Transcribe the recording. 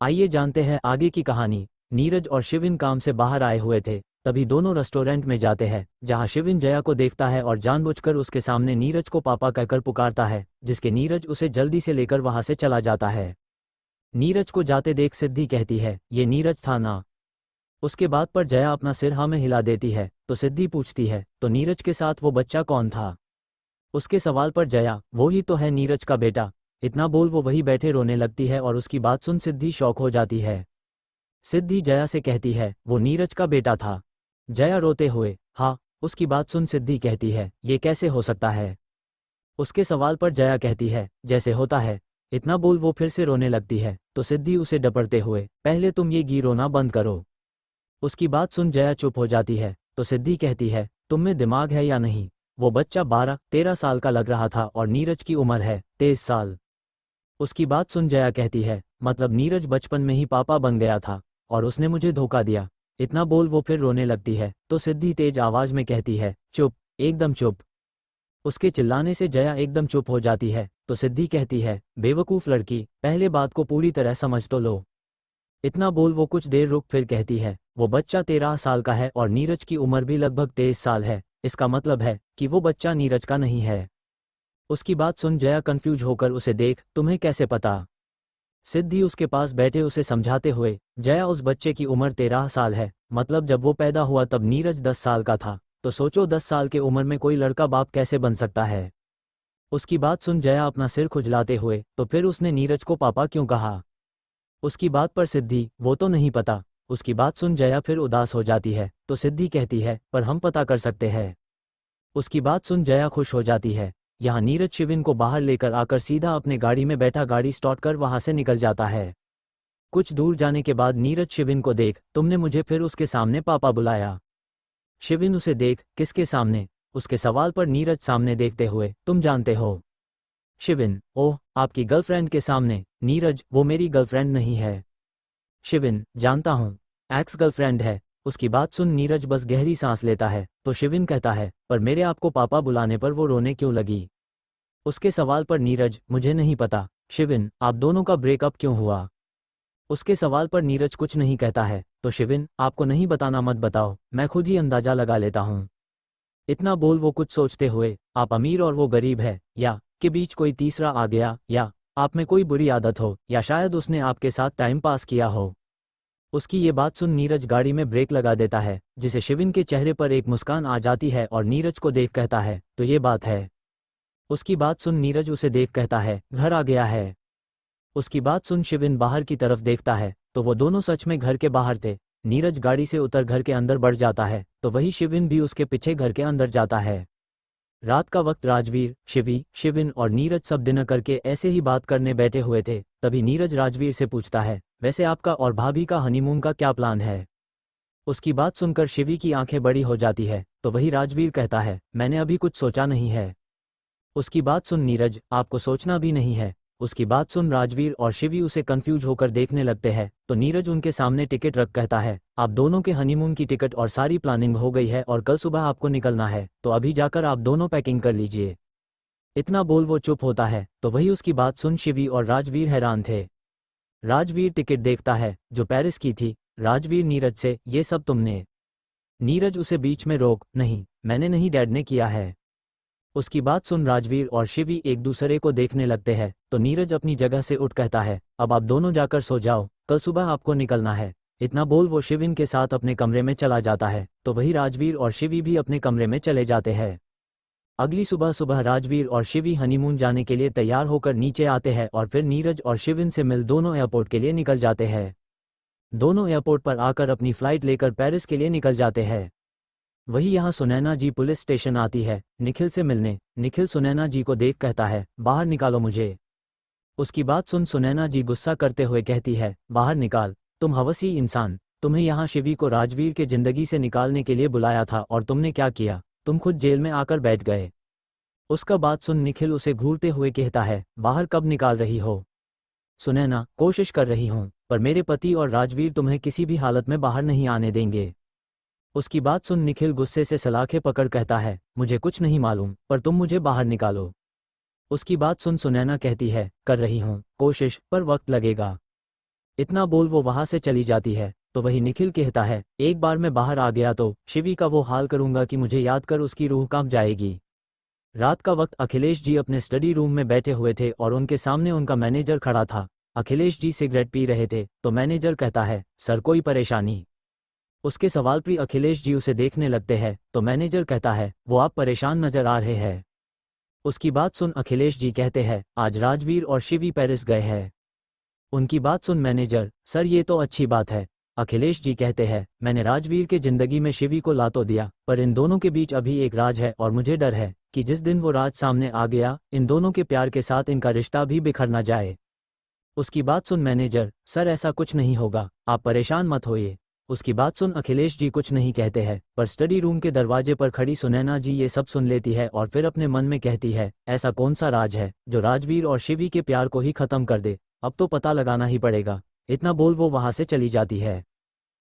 आइए जानते हैं आगे की कहानी। नीरज और शिविन काम से बाहर आए हुए थे, तभी दोनों रेस्टोरेंट में जाते हैं, जहां शिविन जया को देखता है और जानबूझकर उसके सामने नीरज को पापा कहकर पुकारता है, जिसके नीरज उसे जल्दी से लेकर वहां से चला जाता है। नीरज को जाते देख सिद्धि कहती है, ये नीरज था ना। उसके बाद पर जया अपना सिर हाँ में हिला देती है, तो सिद्धि पूछती है, तो नीरज के साथ वो बच्चा कौन था? उसके सवाल पर जया, वो ही तो है नीरज का बेटा। इतना बोल वो वहीं बैठे रोने लगती है और उसकी बात सुन सिद्धि शॉक हो जाती है। सिद्धि जया से कहती है, वो नीरज का बेटा था? जया रोते हुए, हाँ। उसकी बात सुन सिद्धि कहती है, ये कैसे हो सकता है? उसके सवाल पर जया कहती है, जैसे होता है। इतना बोल वो फिर से रोने लगती है, तो सिद्धि उसे डपटते हुए, पहले तुम ये रोना बंद करो। उसकी बात सुन जया चुप हो जाती है, तो सिद्धि कहती है, तुम में दिमाग है या नहीं? वो बच्चा 12-13 साल का लग रहा था और नीरज की उम्र है 23 साल। उसकी बात सुन जया कहती है, मतलब नीरज बचपन में ही पापा बन गया था और उसने मुझे धोखा दिया। इतना बोल वो फिर रोने लगती है, तो सिद्धि तेज आवाज में कहती है, चुप, एकदम चुप। उसके चिल्लाने से जया एकदम चुप हो जाती है, तो सिद्धि कहती है, बेवकूफ़ लड़की, पहले बात को पूरी तरह समझ तो लो। इतना बोल वो कुछ देर रुक फिर कहती है, वो बच्चा 13 साल का है और नीरज की उम्र भी लगभग 23 साल है। इसका मतलब है कि वो बच्चा नीरज का नहीं है। उसकी बात सुन जया कंफ्यूज होकर उसे देख, तुम्हें कैसे पता? सिद्धि उसके पास बैठे उसे समझाते हुए, जया उस बच्चे की उम्र 13 साल है, मतलब जब वो पैदा हुआ तब नीरज 10 साल का था। तो सोचो 10 साल के उम्र में कोई लड़का बाप कैसे बन सकता है? उसकी बात सुन जया अपना सिर खुजलाते हुए, तो फिर उसने नीरज को पापा क्यों कहा? उसकी बात पर सिद्धि, वो तो नहीं पता। उसकी बात सुन जया फिर उदास हो जाती है, तो सिद्धि कहती है, पर हम पता कर सकते हैं। उसकी बात सुन जया खुश हो जाती है। यहाँ नीरज शिविन को बाहर लेकर आकर सीधा अपने गाड़ी में बैठा गाड़ी स्टार्ट कर वहां से निकल जाता है। कुछ दूर जाने के बाद नीरज शिविन को देख, तुमने मुझे फिर उसके सामने पापा बुलाया? शिविन उसे देख, किसके सामने? उसके सवाल पर नीरज सामने देखते हुए, तुम जानते हो? शिविन, ओह, आपकी गर्लफ्रेंड के सामने? नीरज, वो मेरी गर्लफ्रेंड नहीं है। शिविन, जानता हूँ, एक्स गर्लफ्रेंड है। उसकी बात सुन नीरज बस गहरी सांस लेता है, तो शिविन कहता है, पर मेरे आपको पापा बुलाने पर वो रोने क्यों लगी? उसके सवाल पर नीरज, मुझे नहीं पता। शिविन, आप दोनों का ब्रेकअप क्यों हुआ? उसके सवाल पर नीरज कुछ नहीं कहता है, तो शिविन, आपको नहीं बताना मत बताओ, मैं खुद ही अंदाजा लगा लेता हूँ। इतना बोल वो कुछ सोचते हुए, आप अमीर और वो गरीब है, या के बीच कोई तीसरा आ गया, या आप में कोई बुरी आदत हो, या शायद उसने आपके साथ टाइम पास किया हो। उसकी ये बात सुन नीरज गाड़ी में ब्रेक लगा देता है, जिसे शिविन के चेहरे पर एक मुस्कान आ जाती है और नीरज को देख कहता है, तो ये बात है। उसकी बात सुन नीरज उसे देख कहता है, घर आ गया है। उसकी बात सुन शिविन बाहर की तरफ देखता है, तो वो दोनों सच में घर के बाहर थे। नीरज गाड़ी से उतर घर के अंदर बढ़ जाता है, तो वही शिविन भी उसके पीछे घर के अंदर जाता है। रात का वक्त राजवीर, शिविन और नीरज सब डिनर करके ऐसे ही बात करने बैठे हुए थे, तभी नीरज राजवीर से पूछता है, वैसे आपका और भाभी का हनीमून का क्या प्लान है? उसकी बात सुनकर शिवी की आंखें बड़ी हो जाती है, तो वही राजवीर कहता है, मैंने अभी कुछ सोचा नहीं है। उसकी बात सुन नीरज, आपको सोचना भी नहीं है। उसकी बात सुन राजवीर और शिवी उसे कंफ्यूज होकर देखने लगते हैं, तो नीरज उनके सामने टिकट रख कहता है, आप दोनों के हनीमून की टिकट और सारी प्लानिंग हो गई है और कल सुबह आपको निकलना है, तो अभी जाकर आप दोनों पैकिंग कर लीजिए। इतना बोल वो चुप होता है, तो वही उसकी बात सुन शिवी और राजवीर हैरान थे। राजवीर टिकट देखता है, जो पेरिस की थी। राजवीर नीरज से, ये सब तुमने? नीरज उसे बीच में रोक, नहीं, मैंने नहीं, डैड ने किया है। उसकी बात सुन राजवीर और शिवी एक दूसरे को देखने लगते हैं, तो नीरज अपनी जगह से उठ कहता है, अब आप दोनों जाकर सो जाओ, कल सुबह आपको निकलना है। इतना बोल वो शिविन के साथ अपने कमरे में चला जाता है, तो वही राजवीर और शिवी भी अपने कमरे में चले जाते हैं। अगली सुबह सुबह राजवीर और शिवी हनीमून जाने के लिए तैयार होकर नीचे आते हैं और फिर नीरज और शिविन से मिल दोनों एयरपोर्ट के लिए निकल जाते हैं। दोनों एयरपोर्ट पर आकर अपनी फ्लाइट लेकर पेरिस के लिए निकल जाते हैं। वही यहाँ सुनैना जी पुलिस स्टेशन आती है निखिल से मिलने। निखिल सुनैना जी को देख कहता है, बाहर निकालो मुझे। उसकी बात सुन सुनैना जी गुस्सा करते हुए कहती है, बाहर निकाल, तुम हवसी इंसान, तुम्हें यहाँ शिवी को राजवीर के जिंदगी से निकालने के लिए बुलाया था और तुमने क्या किया? तुम खुद जेल में आकर बैठ गए। उसका बात सुन निखिल उसे घूरते हुए कहता है, बाहर कब निकाल रही हो? सुनैना, कोशिश कर रही हूँ, पर मेरे पति और राजवीर तुम्हें किसी भी हालत में बाहर नहीं आने देंगे। उसकी बात सुन निखिल गुस्से से सलाखें पकड़ कहता है, मुझे कुछ नहीं मालूम, पर तुम मुझे बाहर निकालो। उसकी बात सुन सुनैना कहती है, कर रही हूँ कोशिश, पर वक्त लगेगा। इतना बोल वो वहां से चली जाती है। तो वही निखिल कहता है, एक बार मैं बाहर आ गया तो शिवी का वो हाल करूंगा कि मुझे याद कर उसकी रूह कांप जाएगी। रात का वक्त अखिलेश जी अपने स्टडी रूम में बैठे हुए थे और उनके सामने उनका मैनेजर खड़ा था। अखिलेश जी सिगरेट पी रहे थे तो मैनेजर कहता है, सर कोई परेशानी। उसके सवाल पर अखिलेश जी उसे देखने लगते हैं तो मैनेजर कहता है, वो आप परेशान नजर आ रहे हैं। उसकी बात सुन अखिलेश जी कहते हैं, आज राजवीर और शिवी पेरिस गए हैं। उनकी बात सुन मैनेजर, सर ये तो अच्छी बात है। अखिलेश जी कहते हैं, मैंने राजवीर के जिंदगी में शिवी को ला तो दिया, पर इन दोनों के बीच अभी एक राज है और मुझे डर है कि जिस दिन वो राज सामने आ गया इन दोनों के प्यार के साथ इनका रिश्ता भी बिखर ना जाए। उसकी बात सुन मैनेजर, सर ऐसा कुछ नहीं होगा, आप परेशान मत होइए। उसकी बात सुन अखिलेश जी कुछ नहीं कहते हैं, पर स्टडी रूम के दरवाजे पर खड़ी सुनैना जी ये सब सुन लेती है और फिर अपने मन में कहती है, ऐसा कौन सा राज है जो राजवीर और शिवी के प्यार को ही खत्म कर दे। अब तो पता लगाना ही पड़ेगा। इतना बोल वो वहां से चली जाती है।